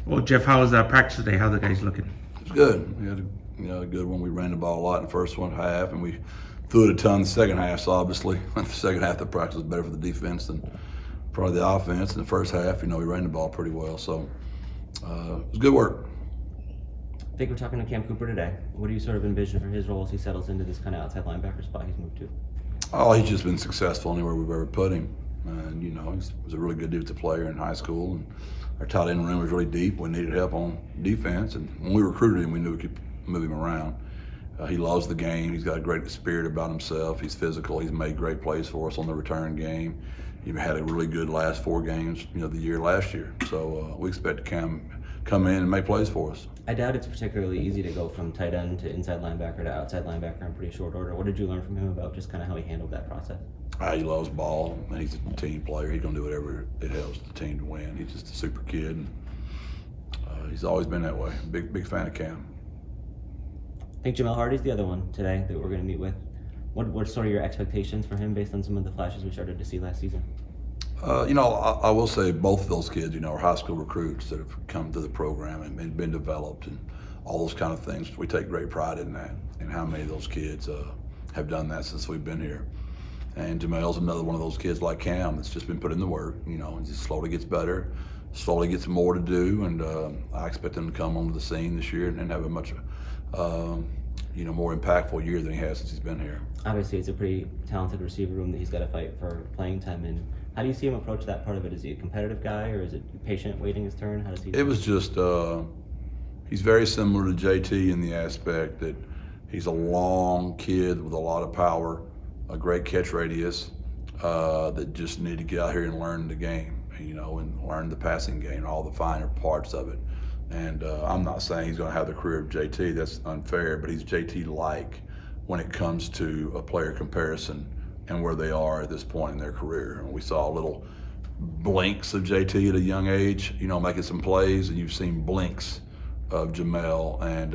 Well, Jeff, how was practice today? How the guys looking? It's good. We had a good one. We ran the ball a lot in the first half, and we threw it a ton in the second half. So obviously, the second half the practice was better for the defense than probably the offense. In the first half, we ran the ball pretty well. So it was good work. I think we're talking to Cam Cooper today. What do you sort of envision for his role as he settles into this kind of outside linebacker spot he's moved to? Oh, he's just been successful anywhere we've ever put him. And, he was a really good defensive player in high school. And our tight end room was really deep. We needed help on defense. And when we recruited him, we knew we could move him around. He loves the game. He's got a great spirit about himself. He's physical. He's made great plays for us on the return game. He had a really good last 4 games, the year last year. So we expect to come in and make plays for us. I doubt it's particularly easy to go from tight end to inside linebacker to outside linebacker in pretty short order. What did you learn from him about just kind of how he handled that process? He loves ball, and he's a team player. He's going to do whatever it helps the team to win. He's just a super kid, and he's always been that way. Big fan of Cam. I think Jamal Hardy's the other one today that we're going to meet with. What's sort of your expectations for him based on some of the flashes we started to see last season? I will say both of those kids, are high school recruits that have come to the program and been developed and all those kind of things. We take great pride in that and how many of those kids have done that since we've been here. And Jamal's another one of those kids like Cam that's just been put in the work, and just slowly gets better, slowly gets more to do, and I expect him to come onto the scene this year and have a much more impactful year than he has since he's been here. Obviously, it's a pretty talented receiver room that he's got to fight for playing time in. How do you see him approach that part of it? Is he a competitive guy, or is it patient, waiting his turn? How does he? It was just he's very similar to JT in the aspect that he's a long kid with a lot of power, a great catch radius, that just need to get out here and learn the game, and learn the passing game, all the finer parts of it. And I'm not saying he's going to have the career of JT. That's unfair, but he's JT-like when it comes to a player comparison and where they are at this point in their career. And we saw little blinks of JT at a young age, making some plays, and you've seen blinks of Jamal. And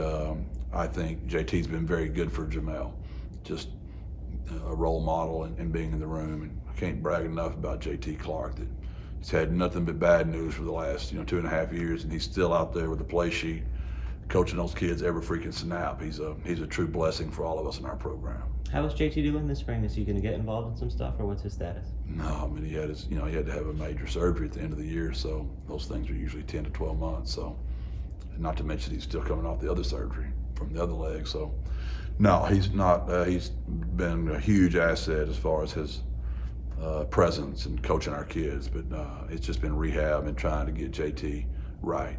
I think JT's been very good for Jamal, just a role model and being in the room. And I can't brag enough about JT Clark that he's had nothing but bad news for the last 2.5 years, and he's still out there with the play sheet, coaching those kids every freaking snap. He's a true blessing for all of us in our program. How is JT doing this spring? Is he going to get involved in some stuff, or what's his status? No, he had he had to have a major surgery at the end of the year, so those things are usually 10 to 12 months. So, not to mention he's still coming off the other surgery from the other leg. So, no, he's not. He's been a huge asset as far as his presence and coaching our kids, but it's just been rehab and trying to get JT right.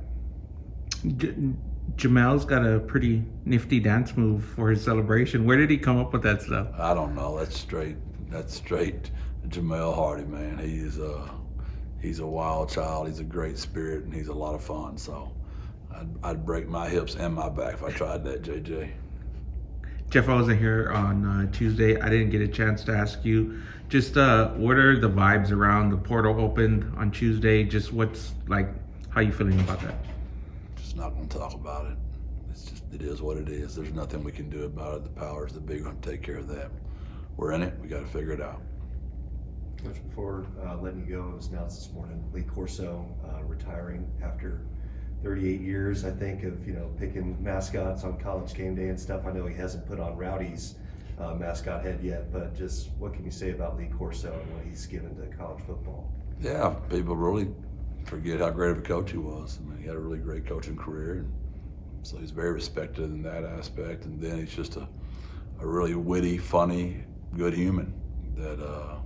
Jamal's got a pretty nifty dance move for his celebration. Where did he come up with that stuff? I don't know. That's straight Jamal Hardy, man. He's a wild child. He's a great spirit, and he's a lot of fun. So I'd break my hips and my back if I tried that, JJ. Jeff, I wasn't here on Tuesday. I didn't get a chance to ask you. Just what are the vibes around the portal opened on Tuesday? Just how you feeling about that? Just not going to talk about it. It is what it is. There's nothing we can do about it. The powers that be going to take care of that. We're in it. We got to figure it out. Coach, before letting you go, it was announced this morning, Lee Corso retiring after 38 years, I think, of picking mascots on college game day and stuff. I know he hasn't put on Rowdy's mascot head yet, but just what can you say about Lee Corso and what he's given to college football? Yeah, people really forget how great of a coach he was. He had a really great coaching career, and so he's very respected in that aspect. And then he's just a really witty, funny, good human that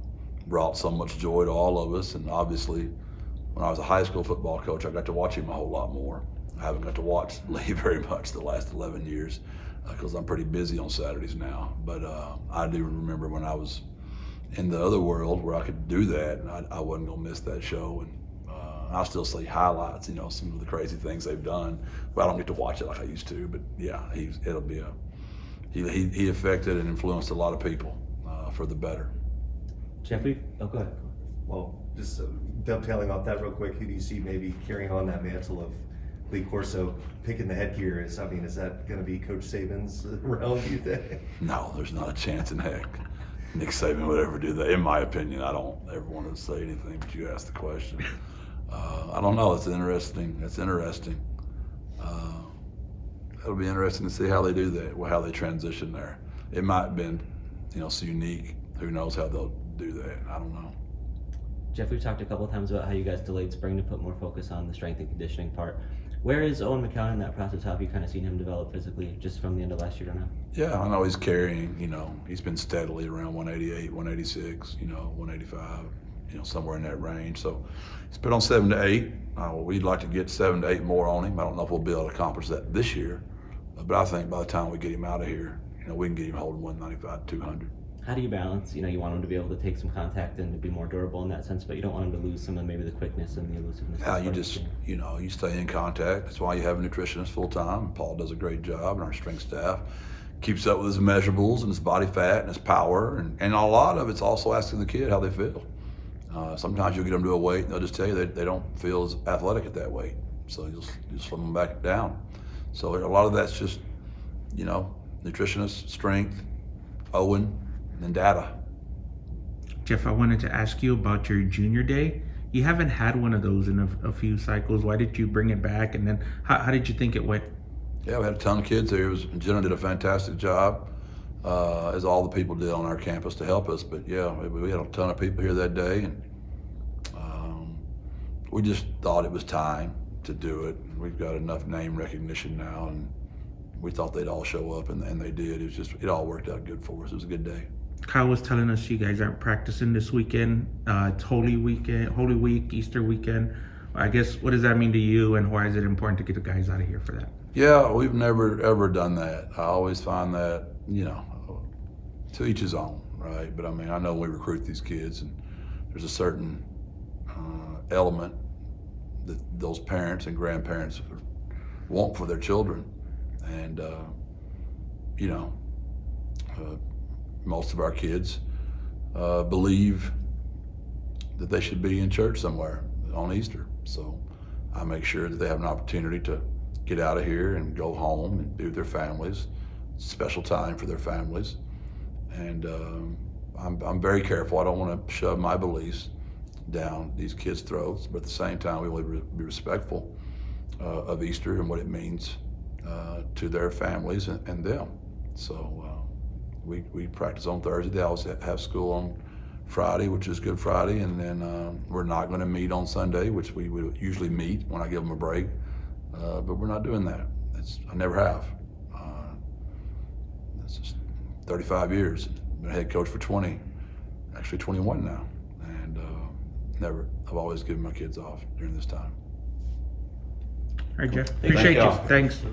brought so much joy to all of us. And obviously, when I was a high school football coach, I got to watch him a whole lot more. I haven't got to watch Lee very much the last 11 years because I'm pretty busy on Saturdays now. But I do remember when I was in the other world where I could do that, and I wasn't going to miss that show. And I still see highlights, some of the crazy things they've done. But I don't get to watch it like I used to. But yeah, he affected and influenced a lot of people for the better. Jeffrey, go ahead. Well, just dovetailing off that real quick, who do you see maybe carrying on that mantle of Lee Corso picking the headgear? Is that going to be Coach Saban's realm, you think? No, there's not a chance in heck Nick Saban would ever do that. In my opinion, I don't ever want to say anything, but you asked the question. I don't know. It's interesting. It'll be interesting to see how they do that, how they transition there. It might have been, so unique. Who knows how they'll do that? I don't know. Jeff, we've talked a couple of times about how you guys delayed spring to put more focus on the strength and conditioning part. Where is Owen McCown in that process? How have you kind of seen him develop physically just from the end of last year to now? Yeah, I know he's carrying, he's been steadily around 188, 186, 185, somewhere in that range. So he's put on 7 to 8. We'd like to get 7 to 8 more on him. I don't know if we'll be able to accomplish that this year, but I think by the time we get him out of here, we can get him holding 195, 200. How do you balance? You want him to be able to take some contact and to be more durable in that sense, but you don't want him to lose some of maybe the quickness and the elusiveness. Yeah, you just, you stay in contact. That's why you have a nutritionist full time. Paul does a great job, and our strength staff keeps up with his measurables and his body fat and his power. And a lot of it's also asking the kid how they feel. Sometimes you'll get them to a weight, and they'll just tell you they don't feel as athletic at that weight. So you'll slim them back down. So a lot of that's just, nutritionist, strength, Owen, and data. Jeff, I wanted to ask you about your junior day. You haven't had one of those in a few cycles. Why did you bring it back? And then how did you think it went? Yeah, we had a ton of kids there. Jenna did a fantastic job, as all the people did on our campus to help us. But yeah, we had a ton of people here that day, and we just thought it was time to do it. We've got enough name recognition now, and we thought they'd all show up, and they did. It all worked out good for us. It was a good day. Kyle was telling us you guys aren't practicing this weekend. It's Holy Week, Easter weekend. I guess, what does that mean to you, and why is it important to get the guys out of here for that? Yeah, we've never ever done that. I always find that, to each his own, right? But I know when we recruit these kids, and there's a certain element that those parents and grandparents want for their children. And, most of our kids believe that they should be in church somewhere on Easter. So I make sure that they have an opportunity to get out of here and go home and be with their families. It's a special time for their families. And I'm very careful. I don't want to shove my beliefs down these kids' throats, but at the same time, we want to be respectful of Easter and what it means to their families and them. So we practice on Thursday. They always have school on Friday, which is Good Friday, and then we're not going to meet on Sunday, which we would usually meet when I give them a break. But we're not doing that. I never have. It's just 35 years. Been a head coach for 20, actually 21 now, and I've always given my kids off during this time. All right, Jeff. Thank Appreciate you. you. Thanks.